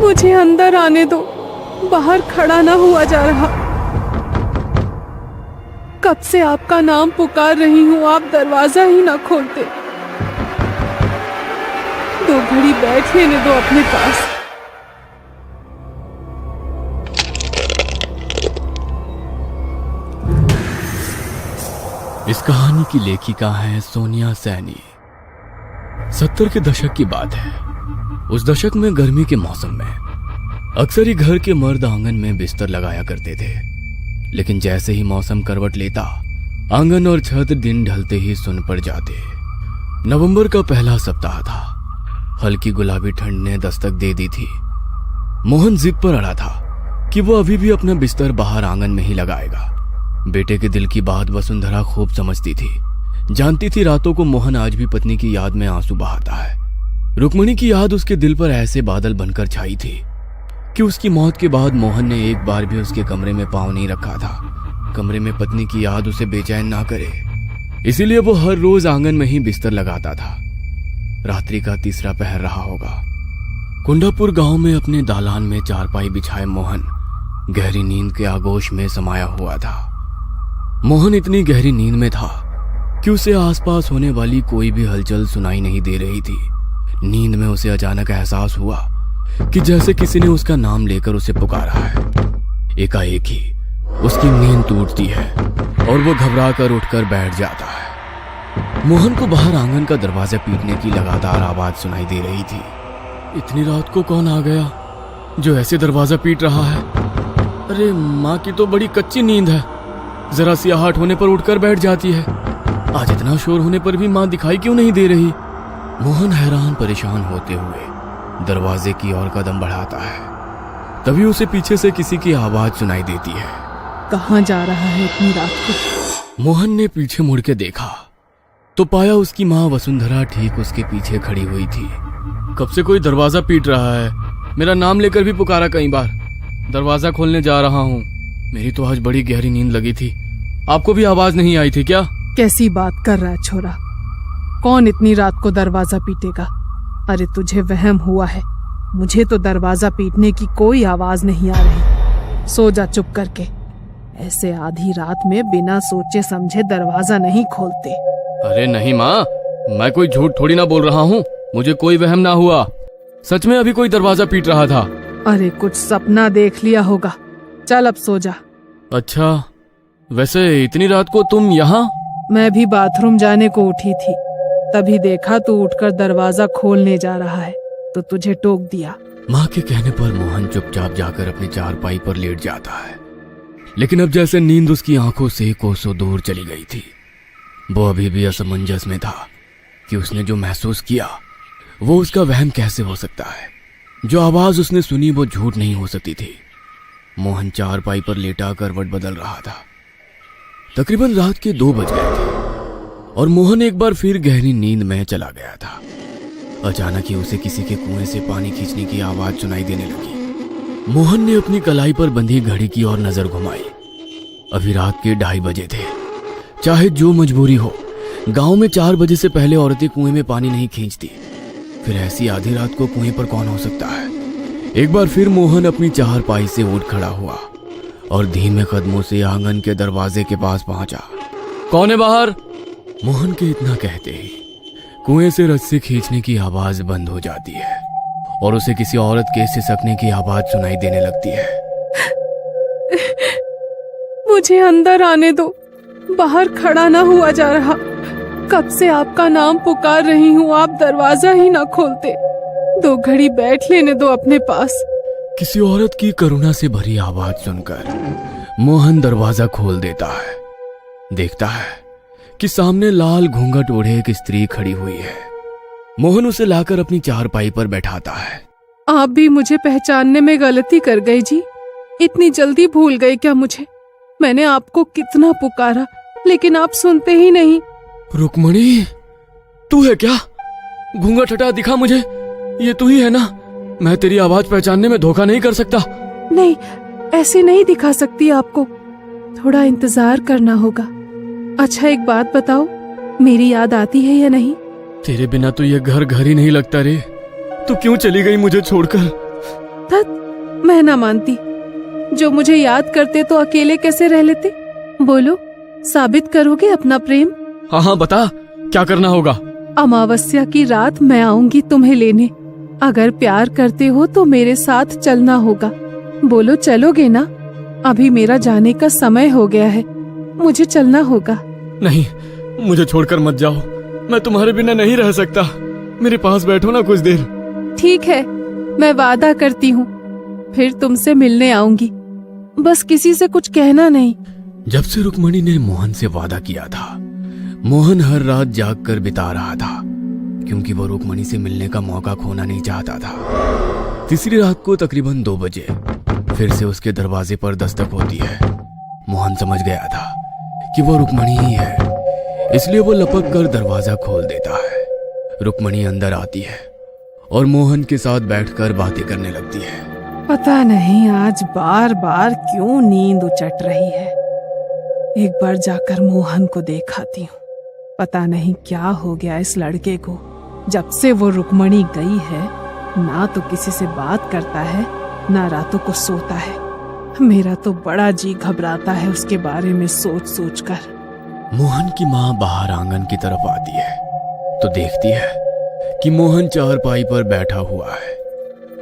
मुझे अंदर आने दो, बाहर खड़ा ना हुआ जा रहा। कब से आपका नाम पुकार रही हूँ, आप दरवाजा ही ना खोलते। 2 घड़ी बैठ लेने दो अपने पास। इस कहानी की लेखिका है सोनिया सैनी। 70 के दशक की बात है। उस दशक में गर्मी के मौसम में अक्सर ही घर के मर्द आंगन में बिस्तर लगाया करते थे, लेकिन जैसे ही मौसम करवट लेता, आंगन और छत दिन ढलते ही सुन पड़ जाते। नवंबर का पहला सप्ताह था। हल्की गुलाबी ठंड ने दस्तक दे दी थी। मोहन जिद पर अड़ा था कि वो अभी भी अपना बिस्तर बाहर आंगन में ही लगाएगा। बेटे के दिल की बात वसुंधरा खूब समझती थी। जानती थी रातों को मोहन आज भी पत्नी की याद में आंसू बहाता है। रुक्मिणी की याद उसके दिल पर ऐसे बादल बनकर छाई थी कि उसकी मौत के बाद मोहन ने एक बार भी उसके कमरे में पांव नहीं रखा था। कमरे में पत्नी की याद उसे बेचैन ना करे, इसीलिए वो हर रोज आंगन में ही बिस्तर लगाता था। रात्रि का तीसरा पहर रहा होगा। कुंडापुर गांव में अपने दालान में चारपाई बिछाए मोहन गहरी नींद के आगोश में समाया हुआ था। मोहन इतनी गहरी नींद में था कि उसे आसपास होने वाली कोई भी हलचल सुनाई नहीं दे रही थी। नींद में उसे अचानक एहसास हुआ कि जैसे किसी ने उसका नाम लेकर उसे पुकारा है। एकाएक ही उसकी नींद टूटती है और वो घबरा कर उठकर बैठ जाता है। मोहन को बाहर आंगन का दरवाजा पीटने की लगातार आवाज सुनाई दे रही थी। इतनी रात को कौन आ गया जो ऐसे दरवाजा पीट रहा है? अरे माँ की तो बड़ी कच्ची नींद है, जरा सी आहट होने पर उठकर बैठ जाती है। आज इतना शोर होने पर भी माँ दिखाई क्यों नहीं दे रही? मोहन हैरान परेशान होते हुए दरवाजे की ओर कदम बढ़ाता है। तभी उसे पीछे से किसी की आवाज सुनाई देती है। कहाँ जा रहा है इतनी रात को? मोहन ने पीछे मुड़ के देखा तो पाया उसकी माँ वसुंधरा ठीक उसके पीछे खड़ी हुई थी। कब से कोई दरवाजा पीट रहा है, मेरा नाम लेकर भी पुकारा कई बार। दरवाजा खोलने जा रहा हूँ। मेरी तो आज बड़ी गहरी नींद लगी थी। आपको भी आवाज नहीं आई थी क्या? कैसी बात कर रहा है छोरा? कौन इतनी रात को दरवाजा पीटेगा? अरे तुझे वहम हुआ है। मुझे तो दरवाजा पीटने की कोई आवाज नहीं आ रही। सो जा चुप करके। ऐसे आधी रात में बिना सोचे समझे दरवाजा नहीं खोलते। अरे नहीं माँ, मैं कोई झूठ थोड़ी ना बोल रहा हूँ। मुझे कोई वहम ना हुआ। सच में अभी कोई दरवाजा पीट रहा था। अरे कुछ सपना देख लिया होगा। चल अब सो जा। अच्छा, वैसे इतनी रात को तुम यहाँ? मैं भी बाथरूम जाने को उठी थी, तभी देखा तू उठकर दरवाजा खोलने जा रहा है तो तुझे टोक दिया। माँ के कहने पर मोहन चुपचाप जाकर अपनी चारपाई पर लेट जाता है। लेकिन अब जैसे नींद उसकी आंखों से कोसों दूर चली गई थी। वो अभी भी असमंजस में था कि उसने जो महसूस किया वो उसका वहम कैसे हो सकता है। जो आवाज उसने सुनी वो झूठ नहीं हो सकती थी। मोहन चारपाई पर लेटा करवट बदल रहा था। तकरीबन रात के 2 बज गए थे और मोहन एक बार फिर गहरी नींद में चला गया था। अचानक ही उसे किसी के कुएं से पानी खींचने की आवाज सुनाई देने लगी। मोहन ने अपनी कलाई पर बंधी घड़ी की ओर नजर घुमाई। अभी रात के 2:30 बजे थे। चाहे जो मजबूरी हो, गांव में 4 बजे से पहले औरतें कुएं में पानी नहीं खींचती। फिर ऐसी आधी रात को कुएं पर कौन हो सकता है? एक बार फिर मोहन अपनी चारपाई से उठ खड़ा हुआ और धीमे कदमों से आंगन के दरवाजे के पास पहुंचा। कौन है बाहर? मोहन के इतना कहते ही कुएं से रस्सी खींचने की आवाज बंद हो जाती है और उसे किसी औरत के सिसकने की आवाज सुनाई देने लगती है। मुझे अंदर आने दो, बाहर खड़ा ना हुआ जा रहा। कब से आपका नाम पुकार रही हूँ, आप दरवाजा ही ना खोलते। 2 घड़ी बैठ लेने दो अपने पास। किसी औरत की करुणा से भरी आवाज सुनकर मोहन दरवाजा खोल देता है। देखता है कि सामने लाल घूंघट ओढ़े एक स्त्री खड़ी हुई है। मोहन उसे लाकर अपनी चारपाई पर बैठाता है। आप भी मुझे पहचानने में गलती कर गई जी। इतनी जल्दी भूल गए क्या मुझे? मैंने आपको कितना पुकारा लेकिन आप सुनते ही नहीं। रुक्मणी, तू है क्या? घूंघट हटा, दिखा मुझे। ये तू ही है ना? मैं तेरी आवाज पहचानने में धोखा नहीं कर सकता। नहीं, ऐसे नहीं दिखा सकती आपको, थोड़ा इंतजार करना होगा। अच्छा एक बात बताओ, मेरी याद आती है या नहीं? तेरे बिना तो ये घर घर ही नहीं लगता रे। तू क्यों चली गई मुझे छोड़कर? धत, मैं ना मानती। जो मुझे याद करते तो अकेले कैसे रह लेते? बोलो, साबित करोगे अपना प्रेम? हाँ हाँ बता, क्या करना होगा? अमावस्या की रात मैं आऊंगी तुम्हें लेने। अगर प्यार करते हो तो मेरे साथ चलना होगा। बोलो, चलोगे ना? अभी मेरा जाने का समय हो गया है, मुझे चलना होगा। नहीं, मुझे छोड़कर मत जाओ। मैं तुम्हारे बिना नहीं रह सकता। मेरे पास बैठो ना कुछ देर। ठीक है, मैं वादा करती हूँ, फिर तुमसे मिलने आऊंगी। बस किसी से कुछ कहना नहीं। जब से रुक्मणी ने मोहन से वादा किया था, मोहन हर रात जाग कर बिता रहा था, क्योंकि वो रुक्मणी से मिलने का मौका खोना नहीं चाहता था। तीसरी रात को तकरीबन 2 बजे फिर से उसके दरवाजे पर दस्तक होती है। मोहन समझ गया था कि वो रुक्मणी ही है, इसलिए वो लपक कर दरवाजा खोल देता है। रुक्मणी अंदर आती है और मोहन के साथ बैठकर बातें करने लगती है। पता नहीं आज बार बार क्यों नींद उचट रही है। एक बार जाकर मोहन को देख आती हूँ। पता नहीं क्या हो गया इस लड़के को। जब से वो रुक्मणी गई है, ना तो किसी से बात करता है, ना रातों को सोता है। मेरा तो बड़ा जी घबराता है उसके बारे में सोच सोच कर। मोहन की माँ बाहर आंगन की तरफ आती है तो देखती है कि मोहन चारपाई पर बैठा हुआ है।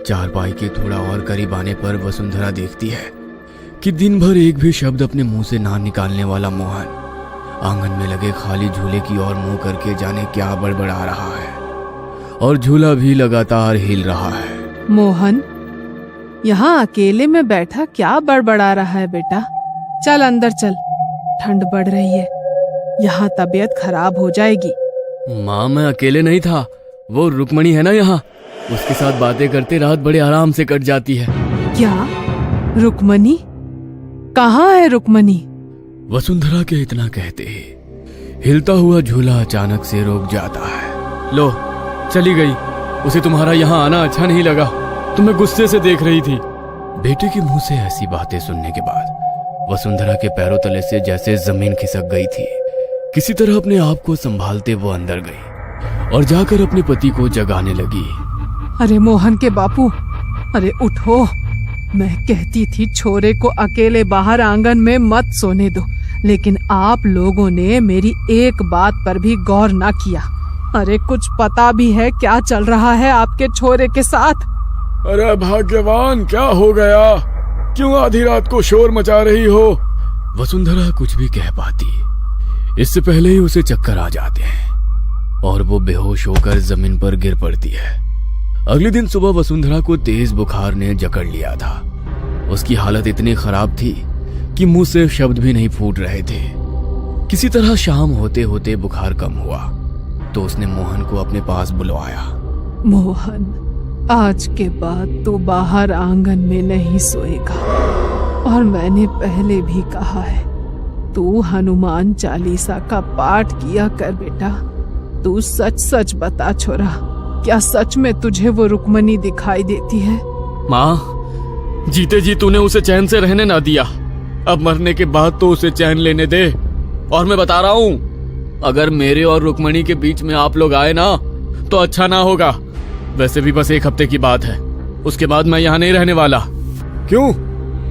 चारपाई के थोड़ा और करीब आने पर वसुंधरा देखती है कि दिन भर एक भी शब्द अपने मुंह से ना निकालने वाला मोहन आंगन में लगे खाली झूले की ओर मुंह करके जाने क्या बड़बड़ा रहा है, और झूला भी लगातार हिल रहा है। मोहन, यहाँ अकेले में बैठा क्या बड़बड़ा रहा है बेटा? चल अंदर चल, ठंड बढ़ रही है, यहाँ तबीयत खराब हो जाएगी। माँ, मैं अकेले नहीं था, वो रुक्मणी है ना यहाँ, उसके साथ बातें करते रात बड़े आराम से कट जाती है। क्या? रुक्मणी? कहाँ है रुक्मणी? वसुंधरा के इतना कहते ही हिलता हुआ झूला अचानक से रुक जाता है। लो, चली गई। उसे तुम्हारा यहाँ आना अच्छा नहीं लगा, तुम्हें गुस्से से देख रही थी। बेटे के मुंह से ऐसी बातें सुनने के बाद वसुंधरा के पैरों तले से जैसे जमीन खिसक गई थी। किसी तरह अपने आप को संभालते वो अंदर गई और जाकर अपने पति को जगाने लगी। अरे मोहन के बापू, अरे उठो। मैं कहती थी छोरे को अकेले बाहर आंगन में मत सोने दो, लेकिन आप लोगों ने मेरी एक बात पर भी गौर ना किया। अरे कुछ पता भी है क्या चल रहा है आपके छोरे के साथ? अरे भाग्यवान, क्या हो गया? क्यों आधी रात को शोर मचा रही हो? वसुंधरा कुछ भी कह पाती, इससे पहले ही उसे चक्कर आ जाते हैं और वो बेहोश होकर जमीन पर गिर पड़ती है। अगले दिन सुबह वसुंधरा को तेज बुखार ने जकड़ लिया था। उसकी हालत इतनी खराब थी कि मुंह से शब्द भी नहीं फूट रहे थे। किसी तरह शाम होते होते बुखार कम हुआ तो उसने मोहन को अपने पास बुलवाया। मोहन, आज के बाद तू बाहर आंगन में नहीं सोएगा, और मैंने पहले भी कहा है, तू हनुमान चालीसा का पाठ किया कर बेटा। तू सच सच बता छोरा, क्या सच में तुझे वो रुक्मणी दिखाई देती है? माँ, जीते जी तूने उसे चैन से रहने ना दिया, अब मरने के बाद तो उसे चैन लेने दे। और मैं बता रहा हूँ, अगर मेरे और रुक्मणी के बीच में आप लोग आए ना तो अच्छा ना होगा। वैसे भी बस 1 हफ्ते की बात है, उसके बाद मैं यहाँ नहीं रहने वाला। क्यों?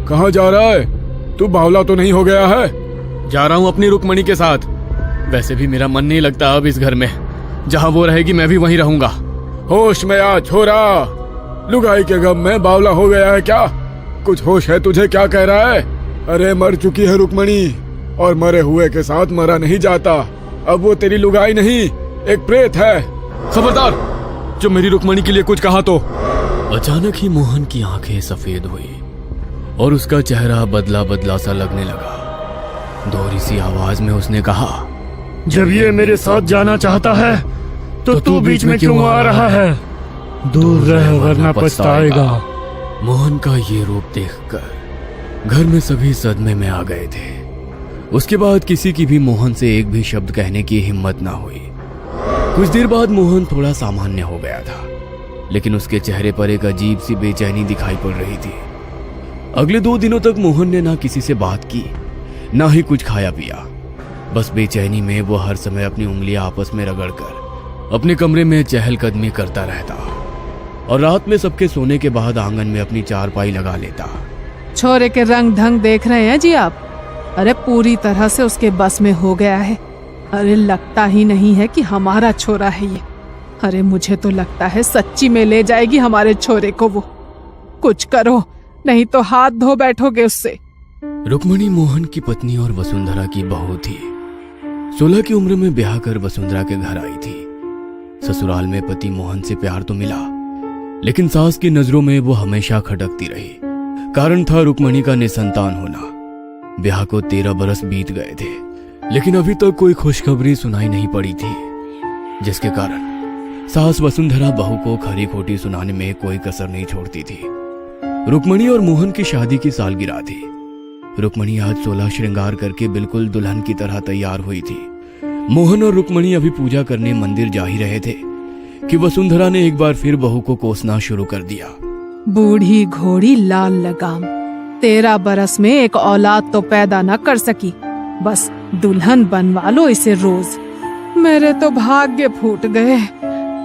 कहाँ जा रहा है? तू बावला तो नहीं हो गया है? जा रहा हूँ अपनी रुक्मणी के साथ। वैसे भी मेरा मन नहीं लगता अब इस घर में, जहाँ वो रहेगी मैं भी वहीं रहूंगा। होश में आ छोरा, लुगाई के गम में बावला हो गया है क्या? कुछ होश है तुझे? क्या कह रहा है? अरे मर चुकी है रुक्मणी, और मरे हुए के साथ मरा नहीं जाता। अब वो तेरी लुगाई नहीं, एक प्रेत है। खबरदार, जो मेरी रुक्मणी के लिए कुछ कहा तो। अचानक ही मोहन की आंखें सफेद हुई और उसका चेहरा बदला बदला सा लगने लगा। दोहरी सी आवाज में उसने कहा, जब ये मेरे साथ जाना चाहता है तो तू बीच में क्यों आ रहा है? दूर रह वरना पछताएगा। मोहन का ये रूप देखकर घर में सभी सदमे में आ गए थे। उसके बाद किसी की भी मोहन से एक भी शब्द कहने की हिम्मत ना हुई। कुछ देर बाद मोहन थोड़ा सामान्य हो गया था, लेकिन उसके चेहरे पर एक अजीब सी बेचैनी दिखाई पड़ रही थी। अगले 2 दिनों तक मोहन ने ना किसी से बात की, ना ही कुछ खाया पिया। बस बेचैनी में वो हर समय अपनी उंगलियां आपस में रगड़कर अपने कमरे में चहलकदमी करता रहता और रात में सबके सोने के बाद आंगन में अपनी चारपाई लगा लेता। छोरे के रंग ढंग देख रहे हैं जी आप? अरे पूरी तरह से उसके बस में हो गया है। अरे लगता ही नहीं है कि हमारा छोरा है ये। अरे मुझे तो लगता है सच्ची में ले जाएगी हमारे छोरे को वो। कुछ करो, नहीं तो हाथ धो बैठोगे उससे। रुक्मणी मोहन की पत्नी और वसुंधरा की बहू थी। 16 की उम्र में ब्याह कर वसुंधरा के घर आई थी। ससुराल में पति मोहन से प्यार तो मिला, लेकिन सास की नजरों में वो हमेशा खटकती रही। कारण था रुक्मणी का निसंतान होना। ब्याह को 13 बरस बीत गए थे, लेकिन अभी तक कोई खुशखबरी सुनाई नहीं पड़ी थी, जिसके कारण सास वसुंधरा बहू को खरी खोटी सुनाने में कोई कसर नहीं छोड़ती थी। रुक्मणी और मोहन की शादी की सालगिरह थी। रुक्मणी आज 16 श्रृंगार करके बिल्कुल दुल्हन की तरह तैयार हुई थी। मोहन और रुक्मणी अभी पूजा करने मंदिर जा ही रहे थे कि वसुंधरा ने एक बार फिर बहू को कोसना शुरू कर दिया। बूढ़ी घोड़ी लाल लगाम, 13 बरस में एक औलाद तो पैदा न कर सकी, बस दुल्हन बनवा लो इसे रोज। मेरे तो भाग्य फूट गए।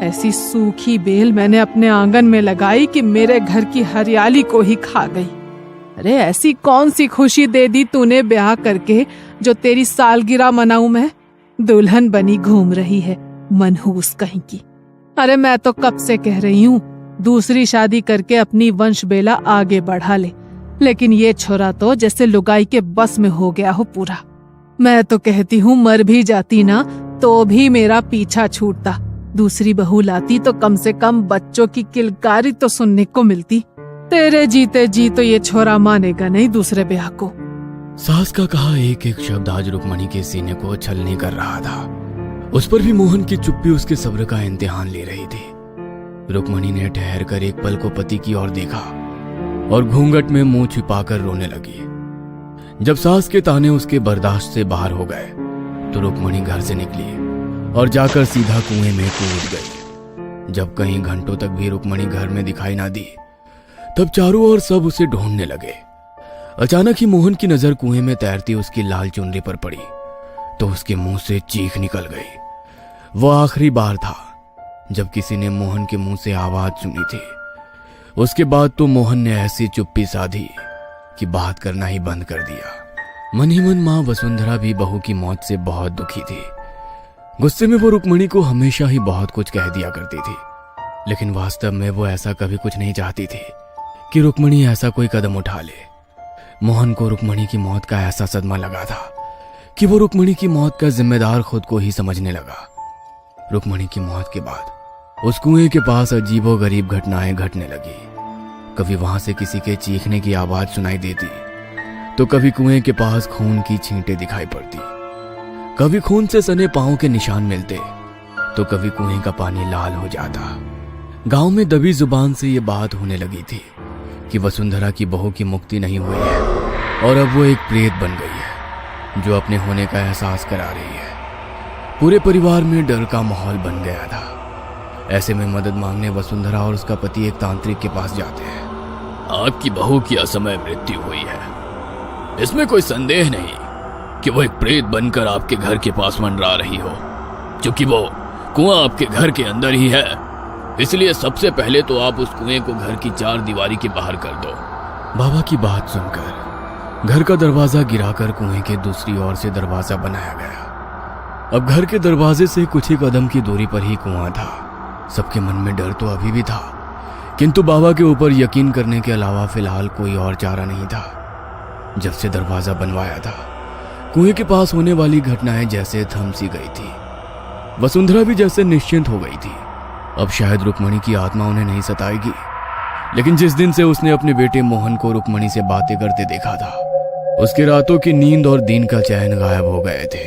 ऐसी सूखी बेल मैंने अपने आंगन में लगाई कि मेरे घर की हरियाली को ही खा गई। अरे ऐसी कौन सी खुशी दे दी तूने ब्याह करके जो तेरी सालगिरह मनाऊं मैं? दुल्हन बनी घूम रही है मनहूस कहीं की। अरे मैं तो कब से कह रही हूँ दूसरी शादी करके अपनी वंश बेला आगे बढ़ा ले, लेकिन ये छोरा तो जैसे लुगाई के बस में हो गया हो पूरा। मैं तो कहती हूँ मर भी जाती ना तो भी मेरा पीछा छूटता। दूसरी बहू लाती तो कम से कम बच्चों की किलकारी तो सुनने को मिलती। तेरे जीते जी तो ये छोरा मानेगा नहीं दूसरे ब्याह को। सास का कहा एक एक शब्द आज रुक्मणी के सीने को छलनी कर रहा था। उस पर भी मोहन की चुप्पी उसके सब्र का इम्तिहान ले रही थी। रुक्मणी ने ठहर कर एक पल को पति की ओर देखा और घूंघट में मुंह छिपाकर रोने लगी। जब सास के ताने उसके बर्दाश्त से बाहर हो गए तो रुक्मणी घर से निकली और जाकर सीधा कुएं में कूद गई। जब कहीं घंटों तक भी रुक्मणी घर में दिखाई ना दी, तब चारों ओर सब उसे ढूंढने लगे। अचानक ही मोहन की नजर कुएं में तैरती उसकी लाल चुनरी पर पड़ी तो उसके मुंह से चीख निकल गई। वो आखिरी बार था जब किसी ने मोहन के मुंह से आवाज सुनी थी। उसके बाद तो मोहन ने ऐसी चुप्पी साधी कि बात करना ही बंद कर दिया। मन ही मन मां वसुंधरा भी बहू की मौत से बहुत दुखी थी। गुस्से में वो रुक्मणी को हमेशा ही बहुत कुछ कह दिया करती थी, लेकिन वास्तव में वो ऐसा कभी कुछ नहीं चाहती थी कि रुक्मणी ऐसा कोई कदम उठा ले। मोहन को रुक्मणी की मौत का ऐसा सदमा लगा था कि वो रुक्मणी की मौत का जिम्मेदार खुद को ही समझने लगा। रुक्मणी की मौत के बाद उस कुएं के पास अजीबोगरीब घटनाएं घटने लगी। कभी वहां से किसी के चीखने की आवाज सुनाई देती तो कभी कुएं के पास खून की छींटें दिखाई पड़ती। कभी खून से सने पांव के निशान मिलते तो कभी कुएं का पानी लाल हो जाता। गांव में दबी जुबान से ये बात होने लगी थी कि वसुंधरा की बहू की मुक्ति नहीं हुई है और अब वो एक प्रेत बन गई है जो अपने होने का एहसास करा रही है। पूरे परिवार में डर का माहौल बन गया था। ऐसे में मदद मांगने वसुंधरा और उसका पति एक तांत्रिक के पास जाते हैं। आपकी बहू की असमय मृत्यु हुई है, इसमें कोई संदेह नहीं कि वो एक प्रेत बनकर आपके घर के पास मंडरा रही हो। क्योंकि वो कुआं आपके घर के अंदर ही है, इसलिए सबसे पहले तो आप उस कुएं को घर की 4 दीवारी के बाहर कर दो। बाबा की बात सुनकर घर का दरवाजा गिराकर कुएं के दूसरी ओर से दरवाजा बनाया गया। अब घर के दरवाजे से कुछ ही कदम की दूरी पर ही कुआं था। सबके मन में डर तो अभी भी था, किंतु बाबा के ऊपर यकीन करने के अलावा फिलहाल कोई और चारा नहीं था। जब से दरवाजा बनवाया था, कुएं के पास होने वाली घटनाएं जैसे थम सी गई थी। वसुंधरा भी जैसे निश्चिंत हो गई थी। अब शायद रुक्मणी की आत्मा उन्हें नहीं सताएगी, लेकिन जिस दिन से उसने अपने बेटे मोहन को रुक्मणी से बातें करते देखा था, उसकी रातों की नींद और दिन का चैन गायब हो गए थे।